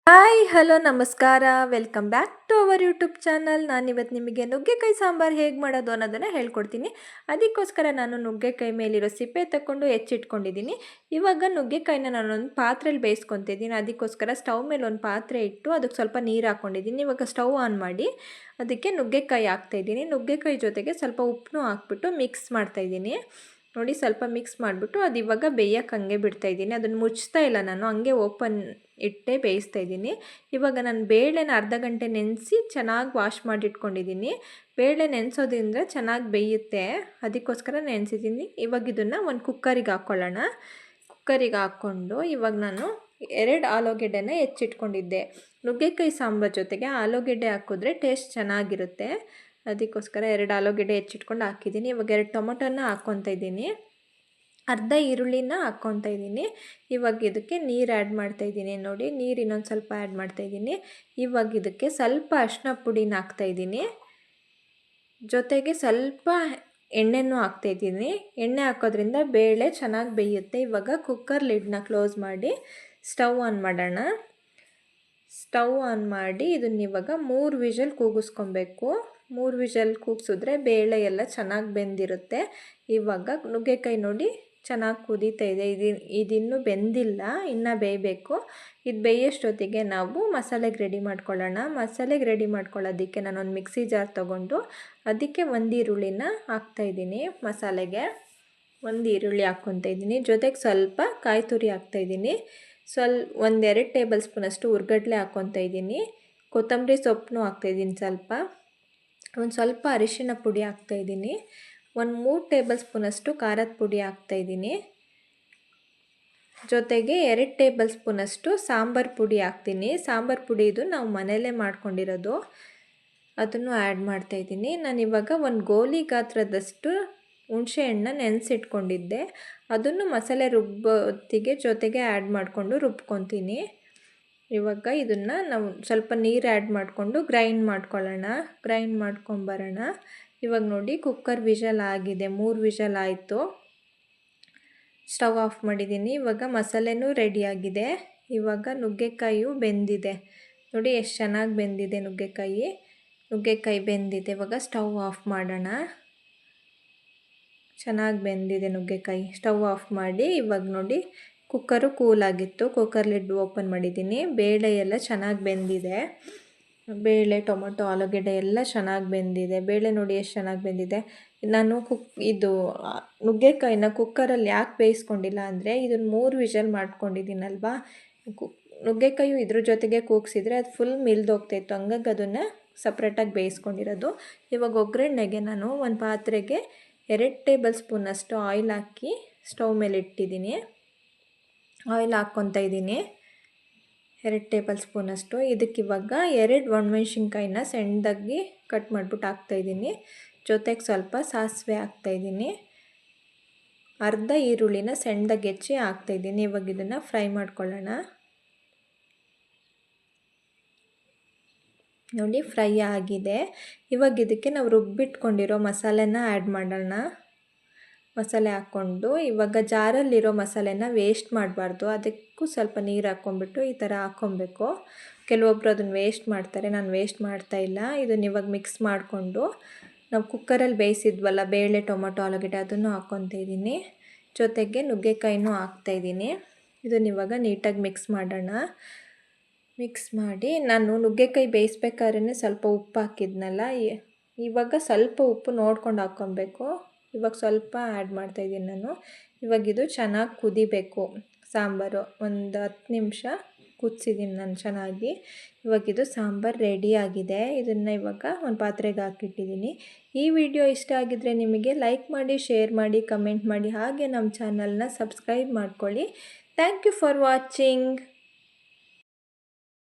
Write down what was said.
Hi hello ನಮಸ್ಕಾರ welcome back to our YouTube channel. ನಾನಿವತ್ತು ನಿಮಗೆ ನುಗ್ಗೆಕಾಯಿ ಸಾಂಬಾರು ಹೇಗೆ ಮಾಡೋದು ಅನ್ನೋದನ್ನು ಹೇಳ್ಕೊಡ್ತೀನಿ. ಅದಕ್ಕೋಸ್ಕರ ನಾನು ನುಗ್ಗೆಕಾಯಿ ಮೇಲಿರೋ ಸಿಪ್ಪೆ ತಗೊಂಡು ಹೆಚ್ಚಿಟ್ಕೊಂಡಿದ್ದೀನಿ. ಇವಾಗ ನುಗ್ಗೆಕಾಯಿನ ನಾನೊಂದು ಪಾತ್ರೆಯಲ್ಲಿ ಬೇಯಿಸ್ಕೊತಿದ್ದೀನಿ. ಅದಕ್ಕೋಸ್ಕರ ಸ್ಟವ್ ಮೇಲೆ ಒಂದು ಪಾತ್ರೆ ಇಟ್ಟು ಅದಕ್ಕೆ ಸ್ವಲ್ಪ ನೀರು ಹಾಕ್ಕೊಂಡಿದ್ದೀನಿ. ಇವಾಗ ಸ್ಟವ್ ಆನ್ ಮಾಡಿ ಅದಕ್ಕೆ ನುಗ್ಗೆಕಾಯಿ ಹಾಕ್ತಾಯಿದ್ದೀನಿ. ನುಗ್ಗೆಕಾಯಿ ಜೊತೆಗೆ ಸ್ವಲ್ಪ ಉಪ್ಪನ್ನು ಹಾಕ್ಬಿಟ್ಟು ಮಿಕ್ಸ್ ಮಾಡ್ತಾಯಿದ್ದೀನಿ. ನೋಡಿ, ಸ್ವಲ್ಪ ಮಿಕ್ಸ್ ಮಾಡಿಬಿಟ್ಟು ಅದು ಇವಾಗ ಬೇಯಕ್ಕೆ ಹಂಗೆ ಬಿಡ್ತಾಯಿದ್ದೀನಿ. ಅದನ್ನು ಮುಚ್ತಾ ಇಲ್ಲ, ನಾನು ಹಂಗೆ ಓಪನ್ ಇಟ್ಟೆ ಬೇಯಿಸ್ತಾ ಇದ್ದೀನಿ. ಇವಾಗ ನಾನು ಬೇಳೆನ ಅರ್ಧ ಗಂಟೆ ನೆನೆಸಿ ಚೆನ್ನಾಗಿ ವಾಶ್ ಮಾಡಿಟ್ಕೊಂಡಿದ್ದೀನಿ. ಬೇಳೆ ನೆನೆಸೋದ್ರಿಂದ ಚೆನ್ನಾಗಿ ಬೇಯುತ್ತೆ, ಅದಕ್ಕೋಸ್ಕರ ನೆನೆಸಿದ್ದೀನಿ. ಇವಾಗ ಇದನ್ನು ಒಂದು ಕುಕ್ಕರಿಗೆ ಹಾಕ್ಕೊಳ್ಳೋಣ. ಕುಕ್ಕರಿಗೆ ಹಾಕ್ಕೊಂಡು ಇವಾಗ ನಾನು 2 ಆಲೂಗೆಡ್ಡೆನ ಹೆಚ್ಚಿಟ್ಕೊಂಡಿದ್ದೆ. ನುಗ್ಗೆಕಾಯಿ ಸಾಂಬಾರು ಜೊತೆಗೆ ಆಲೂಗೆಡ್ಡೆ ಹಾಕಿದ್ರೆ ಟೇಸ್ಟ್ ಚೆನ್ನಾಗಿರುತ್ತೆ. ಅದಕ್ಕೋಸ್ಕರ 2 ಆಲೂಗೆಡ್ಡೆ ಹೆಚ್ಚಿಟ್ಕೊಂಡು ಹಾಕಿದ್ದೀನಿ. ಇವಾಗ 2 ಟೊಮೊಟೊನ ಹಾಕ್ಕೊತಾ ಇದ್ದೀನಿ. ಅರ್ಧ ಈರುಳ್ಳಿನ ಹಾಕ್ಕೊತಾ ಇದ್ದೀನಿ. ಇವಾಗ ಇದಕ್ಕೆ ನೀರು ಆ್ಯಡ್ ಮಾಡ್ತಾಯಿದ್ದೀನಿ. ನೋಡಿ, ನೀರು ಇನ್ನೊಂದು ಸ್ವಲ್ಪ ಆ್ಯಡ್ ಮಾಡ್ತಾಯಿದ್ದೀನಿ. ಇವಾಗ ಇದಕ್ಕೆ ಸ್ವಲ್ಪ ಅರಿಶಿನ ಪುಡಿನ ಹಾಕ್ತಾಯಿದ್ದೀನಿ. ಜೊತೆಗೆ ಸ್ವಲ್ಪ ಎಣ್ಣೆನೂ ಹಾಕ್ತಾಯಿದ್ದೀನಿ. ಎಣ್ಣೆ ಹಾಕೋದ್ರಿಂದ ಬೇಳೆ ಚೆನ್ನಾಗಿ ಬೇಯುತ್ತೆ. ಇವಾಗ ಕುಕ್ಕರ್ ಲಿಡ್ನ ಕ್ಲೋಸ್ ಮಾಡಿ ಸ್ಟವ್ ಆನ್ ಮಾಡೋಣ. ಸ್ಟವ್ ಆನ್ ಮಾಡಿ ಇದನ್ನ ಇವಾಗ 3 ವಿಷಲ್ ಕೂಗಿಸ್ಕೊಬೇಕು. 3 ವಿಷಲ್ ಕೂಗಿಸಿದ್ರೆ ಬೇಳೆ ಎಲ್ಲ ಚೆನ್ನಾಗಿ ಬೆಂದಿರುತ್ತೆ. ಇವಾಗ ನುಗ್ಗೆಕಾಯಿ ನೋಡಿ ಚೆನ್ನಾಗಿ ಕುದೀತಾ ಇದೆ. ಇದಿನ್ನೂ ಬೆಂದಿಲ್ಲ, ಇನ್ನೂ ಬೇಯಬೇಕು. ಇದು ಬೇಯೋಷ್ಟೊತ್ತಿಗೆ ನಾವು ಮಸಾಲೆಗೆ ರೆಡಿ ಮಾಡ್ಕೊಳ್ಳೋಣ. ಮಸಾಲೆಗೆ ರೆಡಿ ಮಾಡ್ಕೊಳ್ಳೋದಕ್ಕೆ ನಾನೊಂದು ಮಿಕ್ಸಿ ಜಾರ್ ತೊಗೊಂಡು ಅದಕ್ಕೆ 1 ಈರುಳ್ಳಿನ ಹಾಕ್ತಾಯಿದ್ದೀನಿ. ಮಸಾಲೆಗೆ 1 ಈರುಳ್ಳಿ ಹಾಕ್ಕೊತಾ ಇದ್ದೀನಿ. ಜೊತೆಗೆ ಸ್ವಲ್ಪ ಕಾಯಿ ತುರಿ ಹಾಕ್ತಾಯಿದ್ದೀನಿ. 1-2 ಟೇಬಲ್ ಸ್ಪೂನಷ್ಟು ಹುರ್ಗಡ್ಲೆ ಹಾಕ್ಕೊತಾ ಇದ್ದೀನಿ. ಕೊತ್ತಂಬರಿ ಸೊಪ್ಪನ್ನು ಹಾಕ್ತಾಯಿದ್ದೀನಿ. ಒಂದು ಸ್ವಲ್ಪ ಅರಿಶಿಣ ಪುಡಿ ಹಾಕ್ತಾಯಿದ್ದೀನಿ. 3 ಟೇಬಲ್ ಸ್ಪೂನಷ್ಟು ಖಾರದ ಪುಡಿ ಹಾಕ್ತಾಯಿದ್ದೀನಿ. ಜೊತೆಗೆ 2 ಟೇಬಲ್ ಸ್ಪೂನಷ್ಟು ಸಾಂಬಾರು ಪುಡಿ ಹಾಕ್ತೀನಿ. ಸಾಂಬಾರು ಪುಡಿ ಇದು ನಾವು ಮನೆಯಲ್ಲೇ ಮಾಡ್ಕೊಂಡಿರೋದು, ಅದನ್ನು ಆ್ಯಡ್ ಮಾಡ್ತಾಯಿದ್ದೀನಿ. ನಾನಿವಾಗ ಒಂದು ಗೋಲಿ ಗಾತ್ರದಷ್ಟು ಹುಣಸೆ ಹಣ್ಣನ್ನ ನೆನೆಸಿಟ್ಕೊಂಡಿದ್ದೆ, ಅದನ್ನು ಮಸಾಲೆ ರುಬ್ಬೋತ್ತಿಗೆ ಜೊತೆಗೆ ಆ್ಯಡ್ ಮಾಡಿಕೊಂಡು ರುಬ್ಕೊತೀನಿ. ಇವಾಗ ಇದನ್ನು ನಾವು ಸ್ವಲ್ಪ ನೀರು ಆ್ಯಡ್ ಮಾಡಿಕೊಂಡು ಗ್ರೈಂಡ್ ಮಾಡ್ಕೊಂಬರೋಣ. ಇವಾಗ ನೋಡಿ, ಕುಕ್ಕರ್ ವಿಷಲ್ ಆಗಿದೆ, 3 ವಿಷಲ್ ಆಯಿತು. ಸ್ಟವ್ ಆಫ್ ಮಾಡಿದ್ದೀನಿ. ಇವಾಗ ಮಸಾಲೆನೂ ರೆಡಿಯಾಗಿದೆ. ಇವಾಗ ನುಗ್ಗೆಕಾಯಿಯು ಬೆಂದಿದೆ. ನೋಡಿ ಎಷ್ಟು ಚೆನ್ನಾಗಿ ಬೆಂದಿದೆ ನುಗ್ಗೆಕಾಯಿ ಬೆಂದಿದೆ. ಇವಾಗ ಸ್ಟವ್ ಆಫ್ ಮಾಡೋಣ. ಚೆನ್ನಾಗಿ ಬೆಂದಿದೆ ನುಗ್ಗೆಕಾಯಿ. ಸ್ಟವ್ ಆಫ್ ಮಾಡಿ ಇವಾಗ ನೋಡಿ, ಕುಕ್ಕರು ಕೂಲಾಗಿತ್ತು. ಕುಕ್ಕರ್ ಲಿಡ್ ಓಪನ್ ಮಾಡಿದ್ದೀನಿ. ಬೇಳೆ ಎಲ್ಲ ಚೆನ್ನಾಗಿ ಬೆಂದಿದೆ. ಬೇಳೆ, ಟೊಮೊಟೊ, ಆಲೂಗೆಡ್ಡೆ ಎಲ್ಲ ಚೆನ್ನಾಗಿ ಬೆಂದಿದೆ. ಬೇಳೆ ನೋಡಿ ಎಷ್ಟು ಚೆನ್ನಾಗಿ ಬೆಂದಿದೆ. ನಾನು ನುಗ್ಗೆಕಾಯಿನ ಕುಕ್ಕರಲ್ಲಿ ಯಾಕೆ ಬೇಯಿಸ್ಕೊಂಡಿಲ್ಲ ಅಂದರೆ, ಇದನ್ನು 3 ವಿಷಲ್ ಮಾಡ್ಕೊಂಡಿದ್ದೀನಲ್ವ, ನುಗ್ಗೆಕಾಯಿ ಇದ್ರ ಜೊತೆಗೆ ಕೂಗಿಸಿದ್ರೆ ಅದು ಫುಲ್ ಮಿಲ್ದೋಗ್ತಾಯಿತ್ತು. ಹಂಗಾಗಿ ಅದನ್ನು ಸಪ್ರೇಟಾಗಿ ಬೇಯಿಸ್ಕೊಂಡಿರೋದು. ಇವಾಗ ಒಗ್ಗರಣೆಗೆ ನಾನು ಒಂದು ಪಾತ್ರೆಗೆ 2 ಟೇಬಲ್ ಸ್ಪೂನಷ್ಟು ಆಯಿಲ್ ಹಾಕಿ ಸ್ಟವ್ ಮೇಲೆ ಇಟ್ಟಿದ್ದೀನಿ. ಆಯಿಲ್ ಹಾಕ್ಕೊತಾ ಇದ್ದೀನಿ 2 ಟೇಬಲ್ ಸ್ಪೂನಷ್ಟು. ಇದಕ್ಕಿವಾಗ 2 ಒಣಮೆಣ್ಸಿನ್ಕಾಯಿನ ಸಣ್ಣದಾಗಿ ಕಟ್ ಮಾಡಿಬಿಟ್ಟು ಹಾಕ್ತಾಯಿದ್ದೀನಿ. ಜೊತೆಗೆ ಸ್ವಲ್ಪ ಸಾಸಿವೆ ಹಾಕ್ತಾಯಿದ್ದೀನಿ. ಅರ್ಧ ಈರುಳ್ಳಿನ ಸಣ್ಣದಾಗಿ ಹೆಚ್ಚಿ ಹಾಕ್ತಾಯಿದ್ದೀನಿ. ಇವಾಗ ಇದನ್ನು ಫ್ರೈ ಮಾಡ್ಕೊಳ್ಳೋಣ. ನೋಡಿ, ಫ್ರೈ ಆಗಿದೆ. ಇವಾಗ ಇದಕ್ಕೆ ನಾವು ರುಬ್ಬಿಟ್ಕೊಂಡಿರೋ ಮಸಾಲೆನ ಆ್ಯಡ್ ಮಾಡೋಣ. ಮಸಾಲೆ ಹಾಕ್ಕೊಂಡು ಇವಾಗ ಜಾರಲ್ಲಿರೋ ಮಸಾಲೆನ ವೇಸ್ಟ್ ಮಾಡಬಾರ್ದು. ಅದಕ್ಕೂ ಸ್ವಲ್ಪ ನೀರು ಹಾಕ್ಕೊಂಬಿಟ್ಟು ಈ ಥರ ಹಾಕ್ಕೊಬೇಕು. ಕೆಲವೊಬ್ಬರು ಅದನ್ನು ವೇಸ್ಟ್ ಮಾಡ್ತಾರೆ, ನಾನು ವೇಸ್ಟ್ ಮಾಡ್ತಾಯಿಲ್ಲ. ಇದನ್ನು ಇವಾಗ ಮಿಕ್ಸ್ ಮಾಡಿಕೊಂಡು ನಾವು ಕುಕ್ಕರಲ್ಲಿ ಬೇಯಿಸಿದ್ವಲ್ಲ ಬೇಳೆ, ಟೊಮೊಟೊ, ಆಲೂಗೆಡ್ಡೆ, ಅದನ್ನು ಹಾಕ್ಕೊತಾ ಇದ್ದೀನಿ. ಜೊತೆಗೆ ನುಗ್ಗೆಕಾಯಿನೂ ಹಾಕ್ತಾಯಿದ್ದೀನಿ. ಇದನ್ನು ಇವಾಗ ನೀಟಾಗಿ ಮಿಕ್ಸ್ ಮಾಡೋಣ. ಮಿಕ್ಸ್ ಮಾಡಿ ನಾನು ನುಗ್ಗೆಕಾಯಿ ಬೇಯಿಸ್ಬೇಕಾದ್ರೆ ಸ್ವಲ್ಪ ಉಪ್ಪು ಹಾಕಿದ್ನಲ್ಲ, ಇವಾಗ ಸ್ವಲ್ಪ ಉಪ್ಪು ನೋಡ್ಕೊಂಡು ಹಾಕ್ಕೊಬೇಕು. ಇವಾಗ ಸ್ವಲ್ಪ ಆ್ಯಡ್ ಮಾಡ್ತಾಯಿದ್ದೀನಿ ನಾನು. ಇವಾಗ ಇದು ಚೆನ್ನಾಗಿ ಕುದಿಬೇಕು. ಸಾಂಬಾರು ಒಂದು 10 ನಿಮಿಷ ಕುದಿಸಿದ್ದೀನಿ ನಾನು ಚೆನ್ನಾಗಿ. ಇವಾಗ ಇದು ಸಾಂಬಾರು ರೆಡಿಯಾಗಿದೆ. ಇದನ್ನು ಇವಾಗ ಒಂದು ಪಾತ್ರೆಗೆ ಹಾಕಿಟ್ಟಿದ್ದೀನಿ. ಈ ವಿಡಿಯೋ ಇಷ್ಟ ಆಗಿದ್ದರೆ ನಿಮಗೆ ಲೈಕ್ ಮಾಡಿ, ಶೇರ್ ಮಾಡಿ, ಕಮೆಂಟ್ ಮಾಡಿ, ಹಾಗೆ ನಮ್ಮ ಚಾನಲ್ನ ಸಬ್ಸ್ಕ್ರೈಬ್ ಮಾಡ್ಕೊಳ್ಳಿ. Thank you for watching.